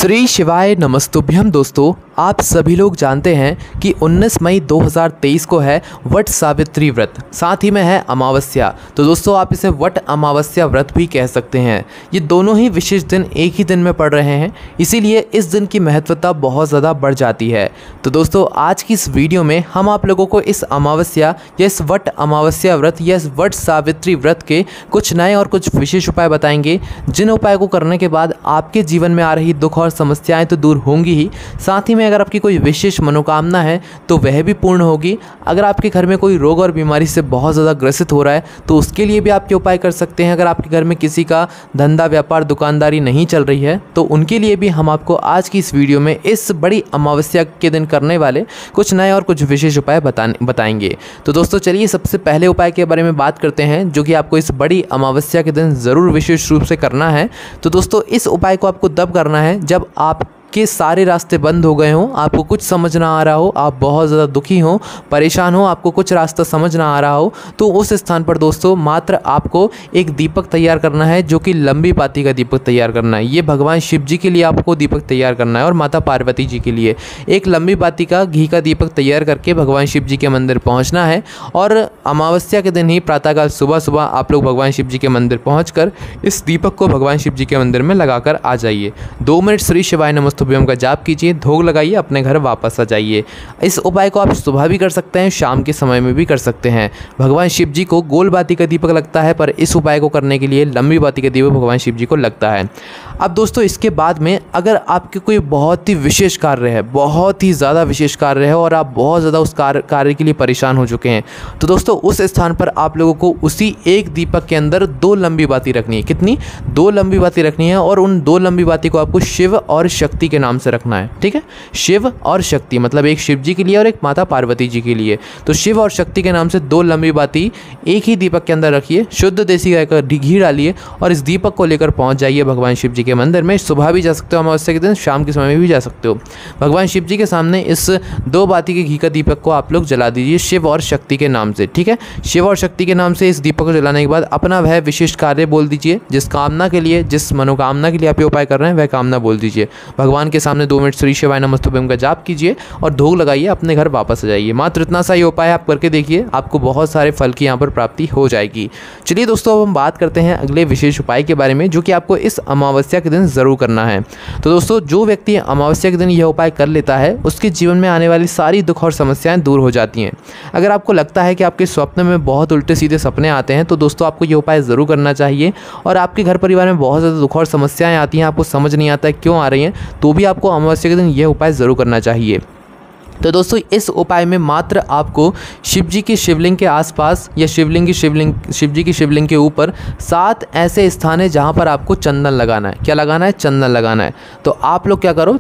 श्री शिवाय नमस्तुभ्यम। दोस्तों, आप सभी लोग जानते हैं कि 19 मई 2023 को है वट सावित्री व्रत, साथ ही में है अमावस्या। तो दोस्तों, आप इसे वट अमावस्या व्रत भी कह सकते हैं। ये दोनों ही विशेष दिन एक ही दिन में पड़ रहे हैं, इसीलिए इस दिन की महत्वता बहुत ज़्यादा बढ़ जाती है। तो दोस्तों, आज की इस वीडियो में हम आप लोगों को इस अमावस्या या इस वट अमावस्या व्रत या इस वट सावित्री व्रत के कुछ नए और कुछ विशेष उपाय बताएंगे, जिन उपायों को करने के बाद आपके जीवन में आ रही दुख और समस्याएं तो दूर होंगी ही, साथ ही में अगर आपकी कोई विशेष मनोकामना है तो वह भी पूर्ण होगी। अगर आपके घर में कोई रोग और बीमारी से बहुत ज़्यादा ग्रसित हो रहा है तो उसके लिए भी आपके उपाय कर सकते हैं। अगर आपके घर में किसी का धंधा व्यापार दुकानदारी नहीं चल रही है तो उनके लिए भी हम आपको आज की इस वीडियो में इस बड़ी अमावस्या के दिन करने वाले कुछ नए और कुछ विशेष उपाय बताएंगे। तो दोस्तों, चलिए सबसे पहले उपाय के बारे में बात करते हैं, जो कि आपको इस बड़ी अमावस्या के दिन ज़रूर विशेष रूप से करना है। तो दोस्तों, इस उपाय को आपको तब करना है जब आपके सारे रास्ते बंद हो गए हों, आपको कुछ समझ ना आ रहा हो, आप बहुत ज़्यादा दुखी हों, परेशान हो, आपको कुछ रास्ता समझ ना आ रहा हो, तो उस स्थान पर दोस्तों मात्र आपको एक दीपक तैयार करना है, जो कि लंबी बाती का दीपक तैयार करना है। ये भगवान शिव जी के लिए आपको दीपक तैयार करना है और माता पार्वती जी के लिए एक लंबी बाती का घी का दीपक तैयार करके भगवान शिव जी के मंदिर पहुँचना है। और अमावस्या के दिन ही प्रातःकाल सुबह सुबह आप लोग भगवान शिव जी के मंदिर पहुँच इस दीपक को भगवान शिव जी के मंदिर में लगाकर आ जाइए। 2 मिनट श्री शिवाय नमस्तुभ्यम का जाप कीजिए, धूप लगाइए, अपने घर वापस आ जाइए। इस उपाय को आप सुबह भी कर सकते हैं, शाम के समय में भी कर सकते हैं। भगवान शिव जी को गोल बाती का दीपक लगता है, पर इस उपाय को करने के लिए लंबी बाती का दीपक भगवान शिव जी को लगता है। अब दोस्तों, इसके बाद में अगर आपके कोई बहुत ही विशेष कार्य है, बहुत ही ज़्यादा विशेष कार्य है और आप बहुत ज़्यादा उस कार्य के लिए परेशान हो चुके हैं, तो दोस्तों उस स्थान पर आप लोगों को उसी एक दीपक के अंदर 2 लंबी बाती रखनी है। कितनी? 2 लंबी बाती रखनी है और उन 2 लंबी बाती को आपको शिव और शक्ति के नाम से रखना है। ठीक है, शिव और शक्ति, मतलब एक शिव जी के लिए और एक माता पार्वती जी के लिए। तो शिव और शक्ति के नाम से 2 लंबी बाती एक ही दीपक के अंदर रखिए, शुद्ध देसी गाय का घी डालिए और इस दीपक को लेकर पहुंच जाइए भगवान शिव जी के मंदिर में। सुबह भी जा सकते हो अमावस्या के दिन, शाम के समय में भी जा सकते हो। भगवान शिव जी के सामने इस 2 बाती के घी का दीपक को आप लोग जला दीजिए शिव और शक्ति के नाम से। ठीक है, शिव और शक्ति के नाम से इस दीपक को जलाने के बाद अपना वह विशिष्ट कार्य बोल दीजिए, जिस कामना के लिए, जिस मनोकामना के लिए आप ये उपाय कर रहे हैं वह कामना बोल दीजिए। भगवान के सामने 2 मिनट श्री शिवाय नमस्तुभ्यम का जाप कीजिए और धूप लगाइए, अपने घर वापस आ जाइए। मात्र इतना सा ये उपाय आप करके देखिए, आपको बहुत सारे फल की यहाँ पर प्राप्ति हो जाएगी। चलिए दोस्तों, अब हम बात करते हैं अगले विशेष उपाय के बारे में, जो कि आपको इस अमावस्या के दिन ज़रूर करना है। तो दोस्तों, जो व्यक्ति अमावस्या के दिन यह उपाय कर लेता है उसके जीवन में आने वाली सारी दुख और समस्याएं दूर हो जाती हैं। अगर आपको लगता है कि आपके स्वप्न में बहुत उल्टे सीधे सपने आते हैं तो दोस्तों आपको ये उपाय ज़रूर करना चाहिए। और आपके घर परिवार में बहुत ज़्यादा दुख और समस्याएं आती हैं, आपको समझ नहीं आता है क्यों आ रही हैं, तो भी आपको अमावस्या के दिन यह उपाय ज़रूर करना चाहिए। तो दोस्तों, इस उपाय में मात्र आपको शिव जी की शिवलिंग के आसपास या शिव जी की शिवलिंग के ऊपर 7 ऐसे स्थान है जहां पर आपको चंदन लगाना है। क्या लगाना है? चंदन लगाना है। तो आप लोग क्या करो,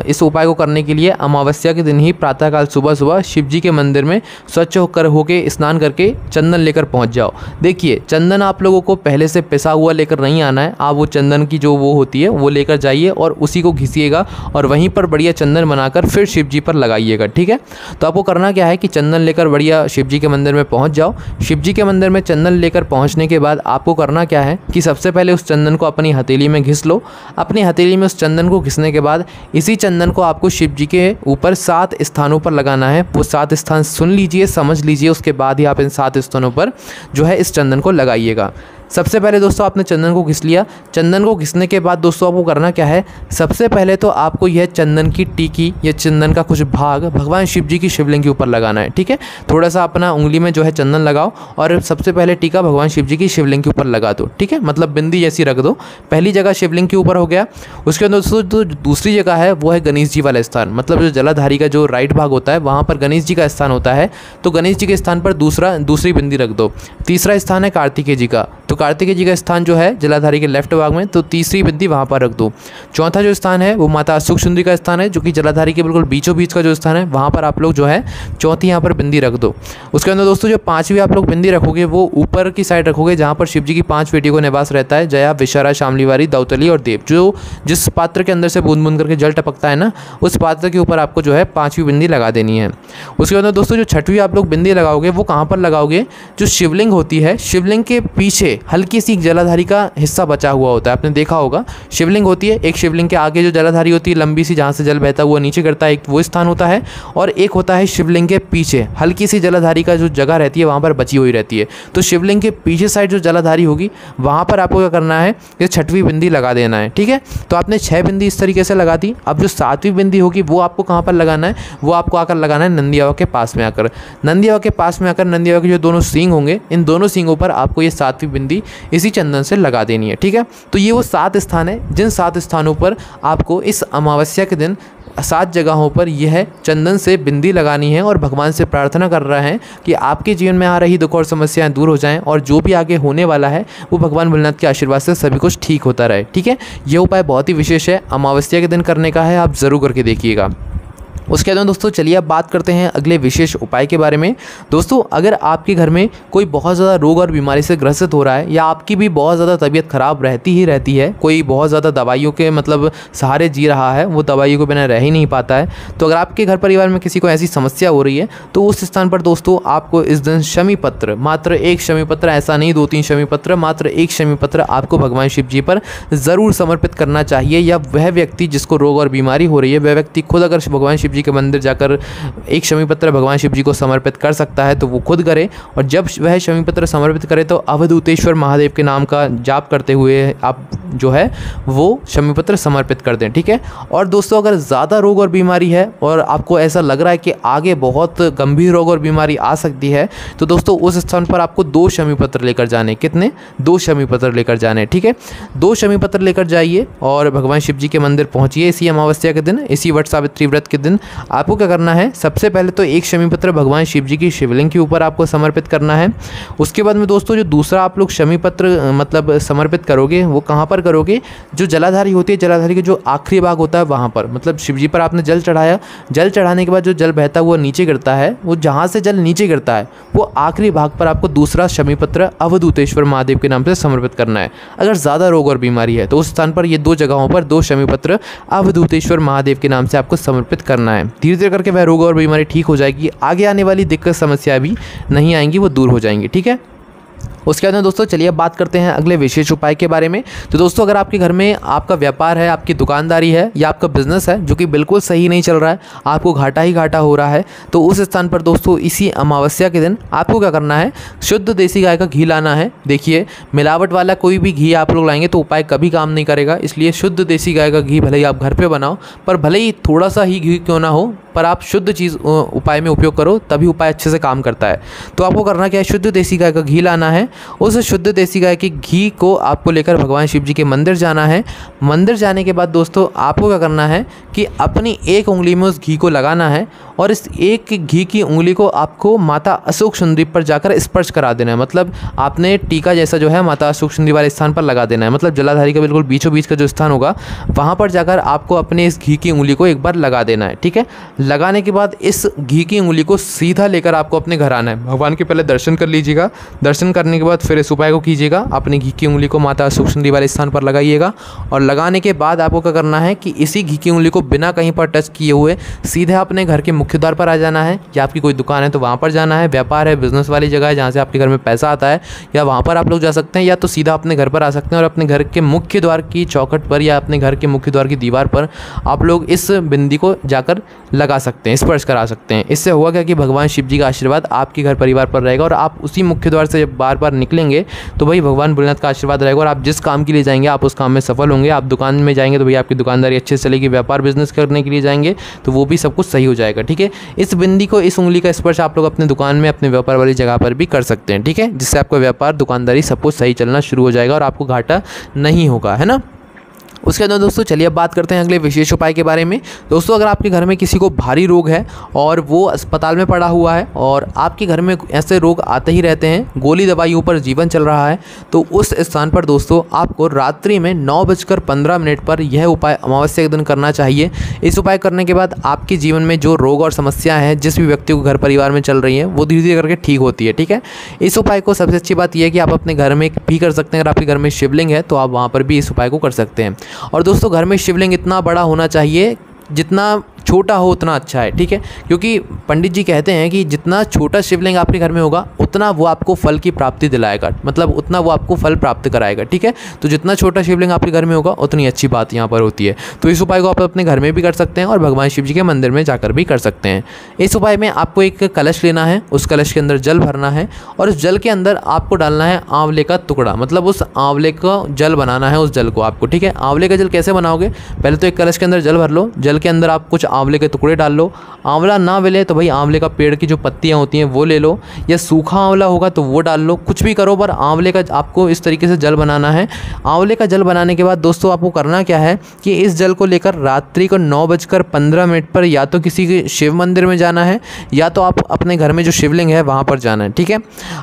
इस उपाय को करने के लिए अमावस्या के दिन ही प्रातःकाल सुबह सुबह शिव जी के मंदिर में स्वच्छ होके स्नान करके चंदन लेकर पहुँच जाओ। देखिए, चंदन आप लोगों को पहले से पिसा हुआ लेकर नहीं आना है, आप वो चंदन की जो वो होती है वो लेकर जाइए और उसी को घिसिएगा और वहीं पर बढ़िया चंदन बनाकर फिर शिव जी पर लगाइएगा। ठीक है, तो आपको करना क्या है कि चंदन लेकर बढ़िया शिव जी के मंदिर में पहुंच जाओ। शिव जी के मंदिर में चंदन लेकर पहुंचने के बाद आपको करना क्या है कि सबसे पहले उस चंदन को अपनी हथेली में घिस लो। अपनी हथेली में उस चंदन को घिसने के बाद इसी चंदन को आपको शिव जी के ऊपर 7 स्थानों पर लगाना है। वो 7 स्थान सुन लीजिए, समझ लीजिए, उसके बाद ही आप इन 7 स्थानों पर जो है इस चंदन को लगाइएगा। सबसे पहले दोस्तों आपने चंदन को घिस लिया। चंदन को घिसने के बाद दोस्तों आपको करना क्या है, सबसे पहले तो आपको यह चंदन की टीकी या चंदन का कुछ भाग भगवान शिव जी की शिवलिंग के ऊपर लगाना है। ठीक है, थोड़ा सा अपना उंगली में जो है चंदन लगाओ और सबसे पहले टीका भगवान शिव जी की शिवलिंग के ऊपर लगा दो। ठीक है, मतलब बिंदी जैसी रख दो। पहली जगह शिवलिंग के ऊपर हो गया। उसके अंदर दोस्तों जो दूसरी जगह है वो है गणेश जी वाला स्थान, मतलब जो जलाधारी का जो राइट भाग होता है वहाँ पर गणेश जी का स्थान होता है, तो गणेश जी के स्थान पर दूसरी बिंदी रख दो। तीसरा स्थान है कार्तिकेय जी का, तो कार्तिकेय जी का स्थान जो है जलाधारी के लेफ्ट भाग में, तो तीसरी बिंदी वहाँ पर रख दो। चौथा जो स्थान है वो माता अशोक सुंदरी का स्थान है, जो कि जलाधारी के बिल्कुल बीचों बीच का जो स्थान है, वहाँ पर आप लोग जो है चौथी यहाँ पर बिंदी रख दो। उसके अंदर दोस्तों जो 5वीं आप लोग बिंदी रखोगे वो ऊपर की साइड रखोगे, जहाँ पर शिव जी की 5 बेटियों को निवास रहता है, जया, विशारा, शामलीवारी, दौतली और देव। जो जिस पात्र के अंदर से बूंद बूंद करके जल टपकता है ना, उस पात्र के ऊपर आपको जो है 5वीं बिंदी लगा देनी है। उसके अंदर दोस्तों जो 6वीं आप लोग बिंदी लगाओगे वो कहाँ पर लगाओगे, जो शिवलिंग होती है, शिवलिंग के पीछे पीछे हल्की सी जलाधारी का हिस्सा बचा हुआ होता है। आपने देखा होगा शिवलिंग होती है, एक शिवलिंग के आगे जो जलाधारी होती है लंबी सी, जहाँ से जल बहता हुआ नीचे गिरता है, एक वो स्थान होता है, और एक होता है शिवलिंग के पीछे हल्की सी जलाधारी का जो जगह रहती है वहाँ पर बची हुई रहती है। तो शिवलिंग के पीछे साइड जो जलाधारी होगी वहाँ पर आपको क्या करना है, ये 6वीं बिंदी लगा देना है। ठीक है, तो आपने 6 बिंदी इस तरीके से लगा दी। अब जो 7वीं बिंदी होगी वो आपको कहाँ पर लगाना है, वो आपको आकर लगाना है नंदी बाबा के पास में आकर। नंदी बाबा के पास में आकर नंदी बाबा के जो दोनों सींग होंगे, इन दोनों सींगों पर आपको ये 7वीं बिंदी इसी चंदन से लगा देनी है। ठीक है, तो ये वो 7 स्थान है जिन 7 स्थानों पर आपको इस अमावस्या के दिन 7 जगहों पर यह चंदन से बिंदी लगानी है और भगवान से प्रार्थना कर रहे हैं कि आपके जीवन में आ रही दुख और समस्याएं दूर हो जाएं और जो भी आगे होने वाला है वो भगवान भोलेनाथ के आशीर्वाद से सभी कुछ ठीक होता रहे। ठीक है, यह उपाय बहुत ही विशेष है, अमावस्या के दिन करने का है, आप ज़रूर करके देखिएगा। उसके बाद दोस्तों चलिए अब बात करते हैं अगले विशेष उपाय के बारे में। दोस्तों अगर आपके घर में कोई बहुत ज़्यादा रोग और बीमारी से ग्रसित हो रहा है या आपकी भी बहुत ज़्यादा तबीयत ख़राब रहती है, कोई बहुत ज़्यादा दवाइयों के मतलब सहारे जी रहा है, वो दवाइयों के बिना रह ही नहीं पाता है, तो अगर आपके घर परिवार में किसी को ऐसी समस्या हो रही है तो उस स्थान पर दोस्तों आपको इस दिन शमी पत्र, मात्र एक शमी पत्र, ऐसा नहीं 2-3 शमी पत्र, मात्र एक शमी पत्र आपको भगवान शिव जी पर ज़रूर समर्पित करना चाहिए। या वह व्यक्ति जिसको रोग और बीमारी हो रही है वह व्यक्ति खुद अगर भगवान शिव जी के मंदिर जाकर एक शमी पत्र भगवान शिव जी को समर्पित कर सकता है तो वो खुद करे, और जब वह शमी पत्र समर्पित करे तो अवधूतेश्वर महादेव के नाम का जाप करते हुए आप जो है वो शमी पत्र समर्पित कर दें। ठीक है, और दोस्तों अगर ज़्यादा रोग और बीमारी है और आपको ऐसा लग रहा है कि आगे बहुत गंभीर रोग और बीमारी आ सकती है तो दोस्तों उस स्थान पर आपको 2 शमी पत्र लेकर जाने, कितने, 2 शमी पत्र लेकर जाने। ठीक है, 2 शमी पत्र लेकर जाइए और भगवान शिव जी के मंदिर पहुंचिए इसी अमावस्या के दिन, इसी वट सावित्री व्रत के दिन। आपको क्या करना है, सबसे पहले तो एक शमी पत्र भगवान शिव जी की शिवलिंग के ऊपर आपको समर्पित करना है। उसके बाद में दोस्तों जो दूसरा आप लोग शमी पत्र मतलब समर्पित करोगे वो कहाँ पर करोगे, जो जलाधारी होती है, जलाधारी के जो आखिरी भाग होता है वहाँ पर, मतलब शिव जी पर आपने जल चढ़ाया, जल चढ़ाने के बाद जो जल बहता हुआ नीचे गिरता है, वो जहाँ से जल नीचे गिरता है वो आखिरी भाग पर आपको दूसरा शमी पत्र अवधूतेश्वर महादेव के नाम से समर्पित करना है। अगर ज़्यादा रोग और बीमारी है तो उस स्थान पर ये 2 जगहों पर 2 शमी पत्र अवधूतेश्वर महादेव के नाम से आपको समर्पित करना है। धीरे धीरे करके वह रोग और बीमारी ठीक हो जाएगी, आगे आने वाली दिक्कत समस्या भी नहीं आएंगी, वो दूर हो जाएंगी। ठीक है, उसके बाद में दोस्तों चलिए अब बात करते हैं अगले विशेष उपाय के बारे में। तो दोस्तों अगर आपके घर में आपका व्यापार है, आपकी दुकानदारी है या आपका बिजनेस है जो कि बिल्कुल सही नहीं चल रहा है, आपको घाटा ही घाटा हो रहा है, तो उस स्थान पर दोस्तों इसी अमावस्या के दिन आपको क्या करना है, शुद्ध देसी गाय का घी लाना है। देखिए मिलावट वाला कोई भी घी आप लोग लाएंगे तो उपाय कभी काम नहीं करेगा, इसलिए शुद्ध देसी गाय का घी भले ही आप घर पर बनाओ, पर भले ही थोड़ा सा ही घी क्यों ना हो, पर आप शुद्ध चीज़ उपाय में उपयोग करो, तभी उपाय अच्छे से काम करता है। तो आपको करना क्या है, शुद्ध देसी गाय का घी लाना है। उस शुद्ध देसी गाय के घी को आपको लेकर भगवान शिव जी के मंदिर जाना है। मंदिर जाने के बाद दोस्तों आपको क्या करना है कि अपनी एक उंगली में उस घी को लगाना है और इस एक घी की उंगली को आपको माता अशोक सुंदरी पर जाकर स्पर्श करा देना है। मतलब आपने टीका जैसा जो है माता अशोक सुंदरी वाले स्थान पर लगा देना है, मतलब जलाधारी का बिल्कुल बीचों बीच का जो स्थान होगा वहाँ पर जाकर आपको अपने इस घी की उंगली को एक बार लगा देना है। ठीक है, लगाने के बाद इस घी की उंगली को सीधा लेकर आपको अपने घर आना है। भगवान के पहले दर्शन कर लीजिएगा, दर्शन करने के बाद फिर इस उपाय को कीजिएगा, अपनी घी की उंगली को माता अशोक सुंदरी वाले स्थान पर लगाइएगा और लगाने के बाद आपको क्या करना है कि इसी घी की उंगली को बिना कहीं पर टच किए हुए सीधा अपने घर के मुख्य द्वार पर आ जाना है। या आपकी कोई दुकान है तो वहाँ पर जाना है, व्यापार है, बिजनेस वाली जगह है जहाँ से आपके घर में पैसा आता है, या वहाँ पर आप लोग जा सकते हैं, या तो सीधा अपने घर पर आ सकते हैं और अपने घर के मुख्य द्वार की चौखट पर या अपने घर के मुख्य द्वार की दीवार पर आप लोग इस बिंदी को जाकर लगा सकते हैं, स्पर्श करा सकते हैं। इससे होगा क्या कि भगवान शिव जी का आशीर्वाद आपके घर परिवार पर रहेगा और आप उसी मुख्य द्वार से जब बार बार निकलेंगे तो भाई भगवान भोलेनाथ का आशीर्वाद रहेगा और आप जिस काम के लिए जाएंगे आप उस काम में सफल होंगे। आप दुकान में जाएंगे तो भाई आपकी दुकानदारी अच्छे से चलेगी, व्यापार बिजनेस करने के लिए जाएंगे तो वो भी सब कुछ सही हो जाएगा। ठीक है, इस बिंदी को, इस उंगली का स्पर्श आप लोग अपने दुकान में, अपने व्यापार वाली जगह पर भी कर सकते हैं। ठीक है, जिससे आपका व्यापार, दुकानदारी सब कुछ सही चलना शुरू हो जाएगा और आपको घाटा नहीं होगा, है ना। उसके बाद दोस्तों चलिए अब बात करते हैं अगले विशेष उपाय के बारे में। दोस्तों अगर आपके घर में किसी को भारी रोग है और वो अस्पताल में पड़ा हुआ है और आपके घर में ऐसे रोग आते ही रहते हैं, गोली दवाइयों पर जीवन चल रहा है, तो उस स्थान पर दोस्तों आपको रात्रि में 9:15 पर यह उपाय अमावस्या के दिन करना चाहिए। इस उपाय करने के बाद आपके जीवन में जो रोग और समस्या है जिस भी व्यक्ति को घर परिवार में चल रही है वो धीरे धीरे करके ठीक होती है। ठीक है, इस उपाय को सबसे अच्छी बात यह है कि आप अपने घर में भी कर सकते हैं। अगर आपके घर में शिवलिंग है तो आप वहाँ पर भी इस उपाय को कर सकते हैं। और दोस्तों घर में शिवलिंग इतना बड़ा होना चाहिए जितना छोटा हो उतना अच्छा है, ठीक है। क्योंकि पंडित जी कहते हैं कि जितना छोटा शिवलिंग आपके घर में होगा उतना वो आपको फल की प्राप्ति दिलाएगा, मतलब उतना वो आपको फल प्राप्त कराएगा, ठीक है। तो जितना छोटा शिवलिंग आपके घर में होगा उतनी अच्छी बात यहाँ पर होती है। तो इस उपाय को आप अपने घर में भी कर सकते हैं और भगवान शिव जी के मंदिर में जाकर भी कर सकते हैं। इस उपाय में आपको एक कलश लेना है, उस कलश के अंदर जल भरना है और उस जल के अंदर आपको डालना है आंवले का टुकड़ा, मतलब उस आंवले का जल बनाना है उस जल को आपको, ठीक है। आंवले का जल कैसे बनाओगे, पहले तो एक कलश के अंदर जल भर लो, जल के अंदर आप कुछ आंवले के टुकड़े डाल लो। आंवला ना मिले तो भाई आंवले का पेड़ की जो पत्तियां होती हैं वो ले लो, या सूखा आंवला होगा तो वो डाल लो, कुछ भी करो, पर आंवले का आपको इस तरीके से जल बनाना है। आंवले का जल बनाने के बाद दोस्तों आपको करना क्या है कि इस जल को लेकर रात्रि को 9:15 पर या तो किसी के शिव मंदिर में जाना है या तो आप अपने घर में जो शिवलिंग है वहाँ पर जाना है, ठीक है।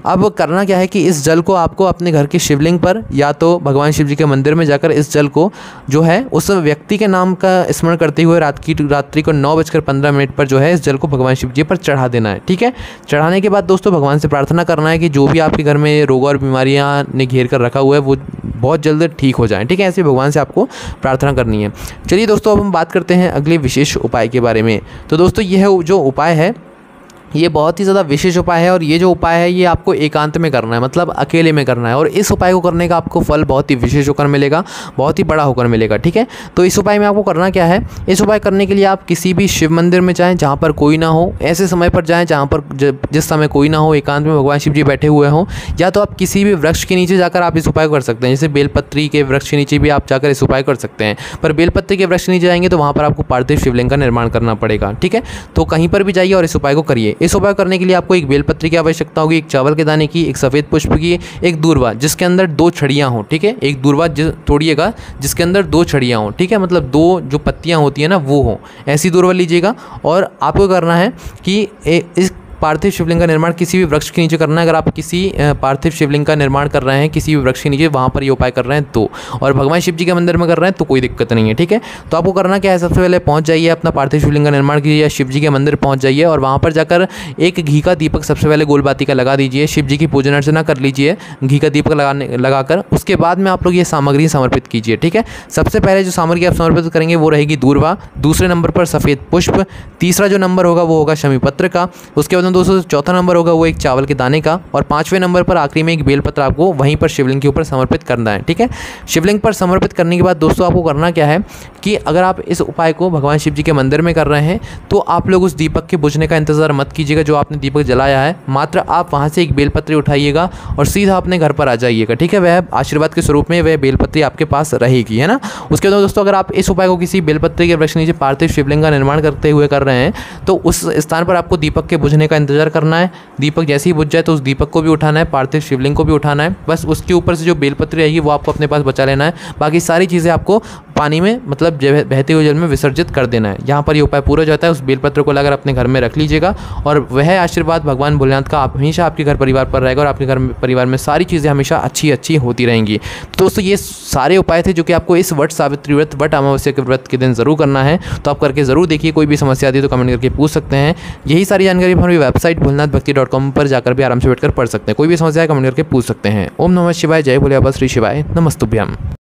अब करना क्या है कि इस जल को आपको अपने घर के शिवलिंग पर या तो भगवान शिव जी के मंदिर में जाकर इस जल को जो है उस व्यक्ति के नाम का स्मरण करते हुए रात्रि को 9:15 पर जो है इस जल को भगवान शिव जी पर चढ़ा देना है, ठीक है। चढ़ाने के बाद दोस्तों भगवान से प्रार्थना करना है कि जो भी आपके घर में रोग और बीमारियां ने घेर कर रखा हुआ है वो बहुत जल्द ठीक हो जाए, ठीक है। ऐसे भगवान से आपको प्रार्थना करनी है। चलिए दोस्तों, अब हम बात करते हैं अगले विशेष उपाय के बारे में। तो दोस्तों यह जो उपाय है ये बहुत ही ज़्यादा विशेष उपाय है और ये जो उपाय है ये आपको एकांत में करना है, मतलब अकेले में करना है। और इस उपाय को करने का आपको फल बहुत ही विशेष होकर मिलेगा, बहुत ही बड़ा होकर मिलेगा, ठीक है। तो इस उपाय में आपको करना क्या है, इस उपाय करने के लिए आप किसी भी शिव मंदिर में जाएँ जहाँ पर कोई ना हो, ऐसे समय पर जाएँ जहाँ पर जिस समय कोई ना हो, एकांत में भगवान शिव जी बैठे हुए हों, या तो आप किसी भी वृक्ष के नीचे जाकर आप इस उपाय को कर सकते हैं। जैसे बेलपत्री के वृक्ष के नीचे भी आप जाकर इस उपाय कर सकते हैं, पर बेलपत्री के वृक्ष के नीचे जाएंगे तो वहाँ पर आपको पार्थिव शिवलिंग का निर्माण करना पड़ेगा, ठीक है। तो कहीं पर भी जाइए और इस उपाय को करिए। इस उपाय करने के लिए आपको एक बेलपत्री की आवश्यकता होगी, एक चावल के दाने की, एक सफ़ेद पुष्प की, एक दूर्वा जिसके अंदर 2 छड़ियाँ हों, ठीक है। एक दूर्वा तोड़िएगा जिसके अंदर 2 छड़ियाँ हों, ठीक है, मतलब 2 जो पत्तियाँ होती हैं ना वो हों, ऐसी दूर्वा लीजिएगा। और आपको करना है कि इस पार्थिव शिवलिंग का निर्माण किसी भी वृक्ष के नीचे करना है। अगर आप किसी पार्थिव शिवलिंग का निर्माण कर रहे हैं किसी भी वृक्ष के नीचे, वहाँ पर ये उपाय कर रहे हैं तो, और भगवान शिव जी के मंदिर में कर रहे हैं तो कोई दिक्कत नहीं है, ठीक है। तो आपको करना क्या है, सबसे पहले पहुँच जाइए, अपना पार्थिव शिवलिंग का निर्माण कीजिए या शिव जी के मंदिर पहुँच जाइए और वहाँ पर जाकर एक घी का दीपक सबसे पहले गोलबाती का लगा दीजिए। शिव जी की पूजन अर्चना कर लीजिए घी का दीपक लगाकर। उसके बाद में आप लोग ये सामग्री समर्पित कीजिए, ठीक है। सबसे पहले जो सामग्री आप समर्पित करेंगे वो रहेगी दूर्वा, दूसरे नंबर पर सफ़ेद पुष्प, तीसरा जो नंबर होगा वो होगा शमी पत्र का, उसके बाद दोस्तों चौथा नंबर होगा वो एक चावल के दाने का, और 5वें नंबर पर आखिरी में एक बेलपत्र आपको वहीं पर शिवलिंग के ऊपर समर्पित करना है, ठीक है। शिवलिंग पर समर्पित करने के बाद दोस्तों आपको करना क्या है कि अगर आप इस उपाय को भगवान शिव जी के मंदिर में कर रहे हैं तो आप लोग उस दीपक के बुझने का इंतजार मत कीजिएगा जो आपने दीपक जलाया है, मात्र आप वहाँ से एक बेलपत्री उठाइएगा और सीधा अपने घर पर आ जाइएगा, ठीक है। वह आशीर्वाद के स्वरूप में वह बेलपत्री आपके पास रहेगी, है ना। उसके बाद दोस्तों अगर आप इस उपाय को किसी बेलपत्री के वृक्ष नीचे पार्थिव शिवलिंग का निर्माण करते हुए कर रहे हैं तो उस स्थान पर आपको दीपक के बुझने का इंतजार करना है। दीपक जैसे ही बुझ जाए तो उस दीपक को भी उठाना है, पार्थिव शिवलिंग को भी उठाना है, बस उसके ऊपर से जो बेलपत्री रहेगी वो आपको अपने पास बचा लेना है। बाकी सारी चीज़ें आपको पानी में मतलब बहते हुए जल में विसर्जित कर देना है। यहाँ पर ये उपाय पूरा हो जाता है। उस बेलपत्र को लाकर अपने घर में रख लीजिएगा और वह आशीर्वाद भगवान भोलेनाथ का आप हमेशा आपके घर परिवार पर रहेगा और आपके घर परिवार में सारी चीज़ें हमेशा अच्छी अच्छी होती रहेंगी। तो दोस्तों ये सारे उपाय थे जो कि आपको इस वट सावित्री व्रत वट अमावस्या के व्रत के दिन ज़रूर करना है। तो आप करके ज़रूर देखिए, कोई भी समस्या आती है तो कमेंट करके पूछ सकते हैं। यही सारी जानकारी हमारी वेबसाइट भोलेनाथभक्ति.com पर जाकर भी आराम से बैठकर पढ़ सकते हैं। कोई भी समस्या है कमेंट करके पूछ सकते हैं। ओम नमः शिवाय, जय भोले बाबा, श्री शिवाय, नमस्तुभ्यम।